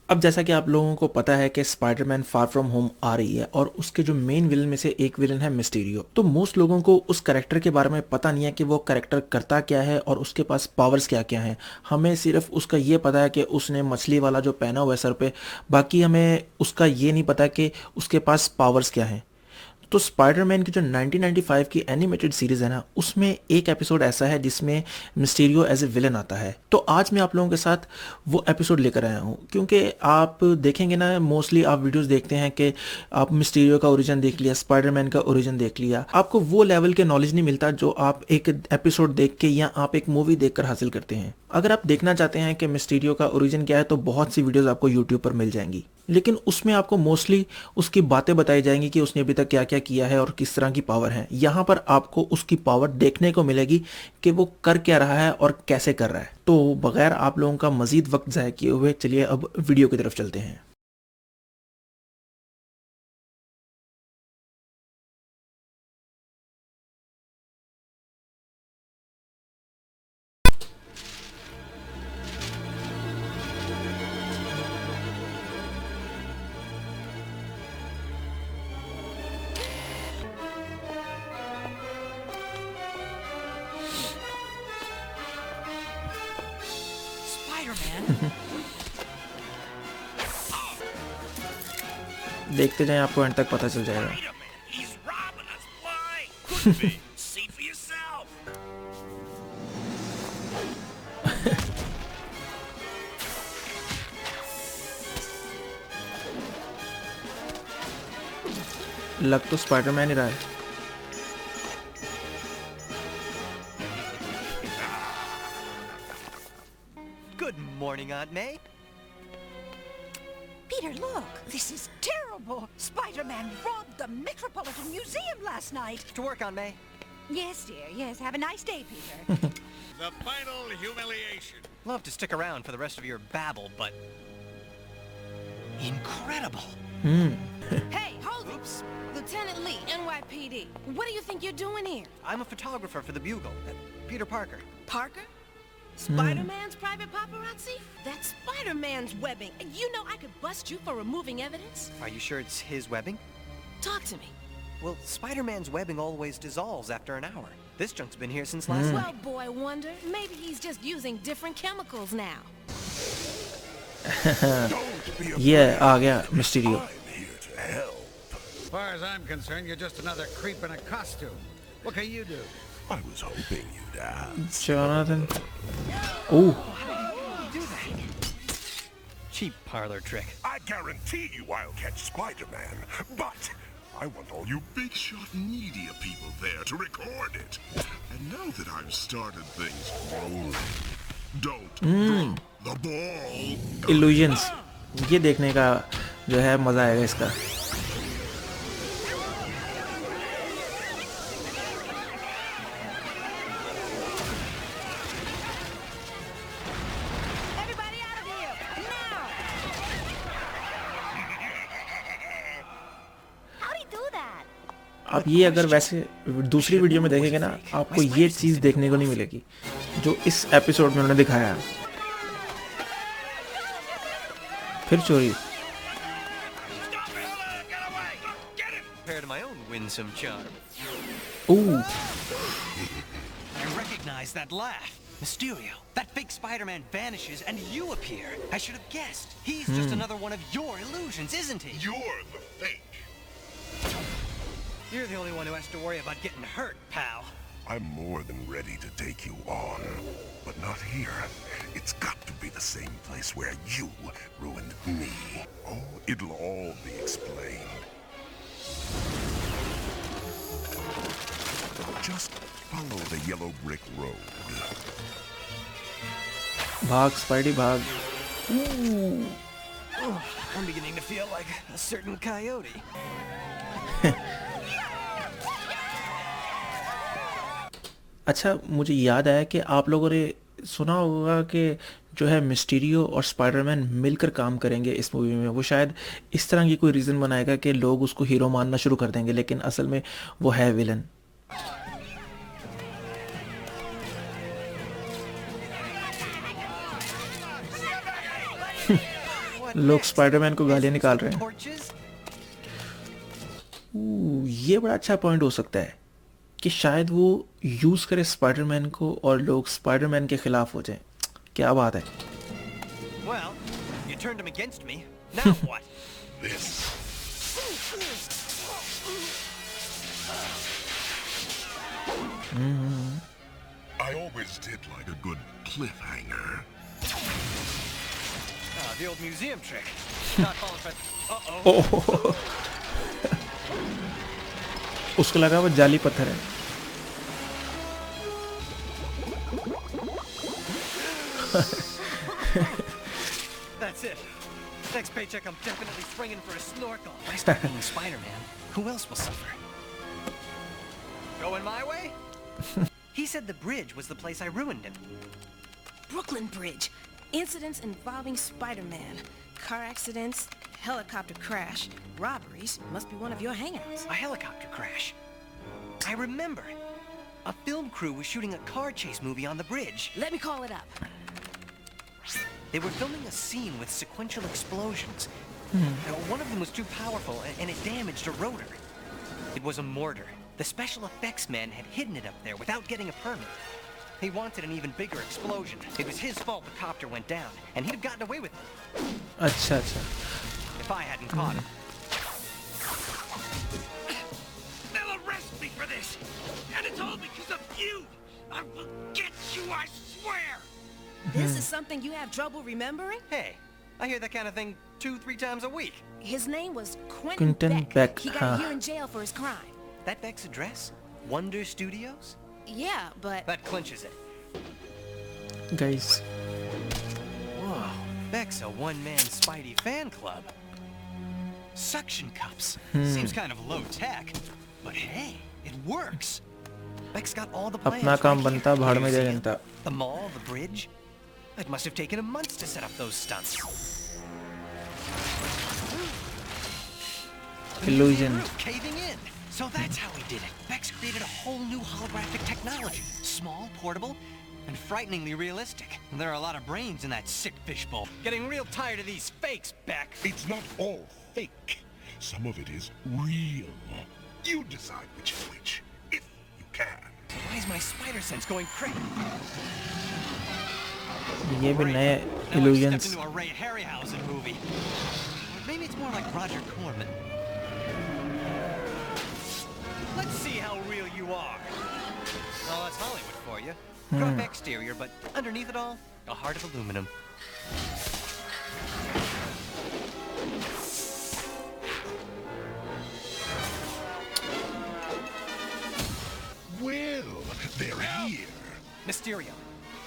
अब जैसा कि आप लोगों को पता है कि स्पाइडरमैन फार फ्रॉम होम आ रही है और उसके जो मेन विलन में से एक विलन है मिस्टीरियो। तो मोस्ट लोगों को उस कैरेक्टर के बारे में पता नहीं है कि वो कैरेक्टर करता क्या है और उसके पास पावर्स क्या क्या हैं। हमें सिर्फ उसका ये पता है कि उसने मछली वाला जो पहना हुआ है सर पे, बाकी हमें उसका ये नहीं पता कि उसके पास पावर्स क्या हैं। तो स्पाइडरमैन की जो 1995 की एनिमेटेड सीरीज है ना, उसमें एक एपिसोड ऐसा है जिसमें मिस्टीरियो एज ए विलन आता है। तो आज मैं आप लोगों के साथ वो एपिसोड लेकर आया हूँ, क्योंकि आप देखेंगे ना, मोस्टली आप वीडियोस देखते हैं कि आप मिस्टीरियो का ओरिजिन देख लिया, स्पाइडरमैन का ओरिजिन देख लिया, आपको वो लेवल के नॉलेज नहीं मिलता जो आप एक एपिसोड देख के या आप एक मूवी देखकर हासिल करते हैं। अगर आप देखना चाहते हैं कि मिस्टीरियो का ओरिजिन क्या है, तो बहुत सी वीडियोस आपको यूट्यूब पर मिल जाएंगी, लेकिन उसमें आपको मोस्टली उसकी बातें बताई जाएंगी कि उसने अभी तक क्या क्या किया है और किस तरह की पावर है। यहाँ पर आपको उसकी पावर देखने को मिलेगी कि वो कर क्या रहा है और कैसे कर रहा है। तो बगैर आप लोगों का मजीद वक्त ज़ाय किए हुए चलिए अब वीडियो की तरफ चलते हैं। Spider-Man? देखते जाएं, आपको एंड तक पता चल जाएगा। Spiderman, he's robbing us blind. Could be. See for yourself. लग तो स्पाइडरमैन ही रहा है। Good morning, Aunt May. Peter, look! This is terrible! Spider-Man robbed the Metropolitan Museum last night! To work, Aunt May. Yes, dear, yes. Have a nice day, Peter. The final humiliation. Love to stick around for the rest of your babble, but... incredible! Hey, hold it! Lieutenant Lee, NYPD. What do you think you're doing here? I'm a photographer for the Bugle. Peter Parker. Parker? Spider-Man's private paparazzi? That's Spider-Man's webbing. You know I could bust you for removing evidence. Are you sure it's his webbing? Talk to me. Well, Spider-Man's webbing always dissolves after an hour. This junk's been here since last night. Well, boy wonder, maybe he's just using different chemicals now. ये आ गया Mysterio. I'm here to help. As far as I'm concerned, you're just another creep in a costume. What can you do? I was hoping you'd ask. Jonathan, oh, Do that. Cheap parlor trick. I guarantee you I'll catch Spider-Man, but I want all you big shot media people there to record it. And now that I've started things rolling, don't drop the ball. Illusions, ये देखने का जो है मज़ा आएगा इसका। Everybody out of here! Now! How'd he do that? आप ये अगर वैसे दूसरी वीडियो में देखेंगे ना, आपको ये चीज़ देखने को नहीं मिलेगी जो इस एपिसोड में उन्होंने दिखाया है। फिर चोरी। Stop it! Get away! Get him! Compared to my own winsome charm. Oh, I recognize that laugh. Mysterio, that fake Spider-Man vanishes and you appear. I should have guessed. He's just another one of your illusions, isn't he? You're the fake. You're the only one who has to worry about getting hurt, pal. I'm more than ready to take you on, but not here. It's got to be the same place where you ruined me. Oh, it'll all be explained. Just follow the yellow brick road. भाग spidey भाग। I'm beginning to feel like a certain coyote. अच्छा, मुझे याद आया कि आप लोगों ने सुना होगा कि जो है मिस्टीरियो और स्पाइडरमैन मिलकर काम करेंगे इस मूवी में। वो शायद इस तरह की कोई रीज़न बनाएगा कि लोग उसको हीरो मानना शुरू कर देंगे, लेकिन असल में वो है विलन। लोग स्पाइडरमैन को गालियां निकाल रहे हैं। Torches? ये बड़ा अच्छा पॉइंट हो सकता है कि शायद वो यूज करे स्पाइडरमैन को और लोग स्पाइडरमैन के खिलाफ हो जाएं। क्या बात है। Well, you turned him against me. Now what? This. I always did like a good cliffhanger. Ah, the old museum trick. Not falling for. Uh-oh. उसको लगा वो जाली पत्थर है। That's it. Next paycheck, I'm definitely springing for a snorkel. If I start being Spider-Man, who else will suffer? Going my way? He said the bridge was the place I ruined him. Brooklyn Bridge. Incidents involving Spider-Man. Car accidents, helicopter crash, robberies. Must be one of your hangouts. A helicopter crash. I remember. A film crew was shooting a car chase movie on the bridge. Let me call it up. They were filming a scene with sequential explosions. One of them was too powerful, and it damaged a rotor. It was a mortar. The special effects man had hidden it up there without getting a permit. He wanted an even bigger explosion. It was his fault the copter went down, and he'd have gotten away with it. अच्छा अच्छा। If I hadn't caught him. They'll arrest me for this, and it's all because of you. I will get you, I swear. This is something you have trouble remembering? Hey, I hear that kind of thing 2-3 times a week. His name was Quentin Quentin Beck, He got huh. a year in jail for his crime. That Beck's address? Wonder Studios? Yeah, but That clinches it. Guys Whoa, Beck's a one-man Spidey fan club. Suction cups. Seems kind of low tech, but hey, it works. Beck's got all the plans. अपना काम right बनता, here. भाड़ में जाए Museum, Janata. The mall, the bridge. It must have taken him months to set up those stunts. Illusion. Roof caving in. So that's how he did it. Beck's created a whole new holographic technology. Small, portable, and frighteningly realistic. And there are a lot of brains in that sick fishbowl. Getting real tired of these fakes, Beck. It's not all fake. Some of it is real. You decide which is which, if you can. Why is my spider sense going crazy? ये भी नए Now I've stepped illusions। into a Ray Harryhausen movie. Or maybe it's more like Roger Corman. Let's see how real you are. Well, that's Hollywood for you. Rough exterior, but underneath it all, a heart of aluminum. Well, they're here. Mysterio.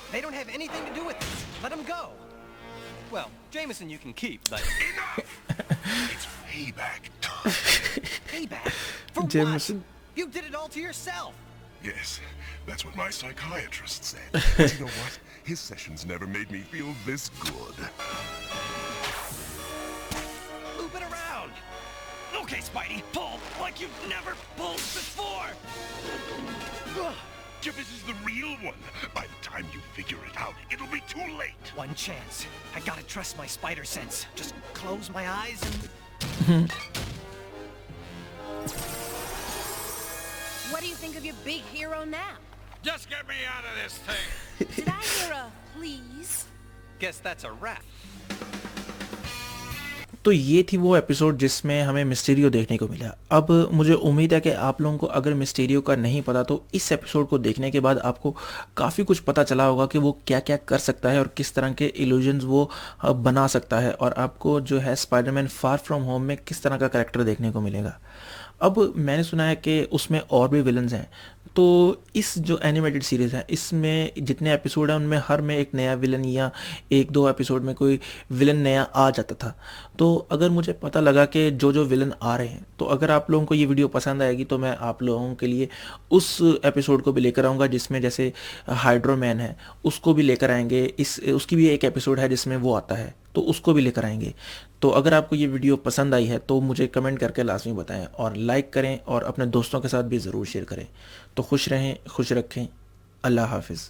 They don't have anything to do with this. Let them go. Well, Jameson you can keep, but It's payback time. payback? For Jameson. what? You did it all to yourself. Yes, that's what my psychiatrist said. But you know what? His sessions never made me feel this good. Loop it around. Okay, Spidey, pull like you've never pulled before. This is the real one. By the time you figure it out, it'll be too late. One chance. I gotta trust my spider sense. Just close my eyes and... what do you think of your big hero now? Just get me out of this thing. Did I hear a please? Guess that's a wrap. तो ये थी वो episode जिसमें हमें Mysterio देखने को मिला। अब मुझे उम्मीद है कि आप लोगों को अगर मिस्टीरियो का नहीं पता तो इस एपिसोड को देखने के बाद आपको काफ़ी कुछ पता चला होगा कि वो क्या क्या कर सकता है और किस तरह के इल्यूजन्स वो बना सकता है, और आपको जो है स्पाइडरमैन फार फ्रॉम होम में किस तरह का कैरेक्टर देखने को मिलेगा। अब मैंने सुना है कि उसमें और भी विलन्स हैं, तो इस जो एनिमेटेड सीरीज़ है इसमें जितने एपिसोड हैं उनमें हर में एक नया विलन या एक दो एपिसोड में कोई विलन नया आ जाता था। तो अगर मुझे पता लगा कि जो जो विलन आ रहे हैं, तो अगर आप लोगों को ये वीडियो पसंद आएगी तो मैं आप लोगों के लिए उस एपिसोड को भी लेकर आऊँगा जिसमें जैसे हाइड्रोमैन है उसको भी लेकर आएंगे। उसकी भी एक एपिसोड है जिसमें वो आता है, तो उसको भी लेकर आएंगे। तो अगर आपको ये वीडियो पसंद आई है तो मुझे कमेंट करके लाजमी बताएं और लाइक करें और अपने दोस्तों के साथ भी ज़रूर शेयर करें। तो खुश रहें, खुश रखें। अल्लाह हाफिज़।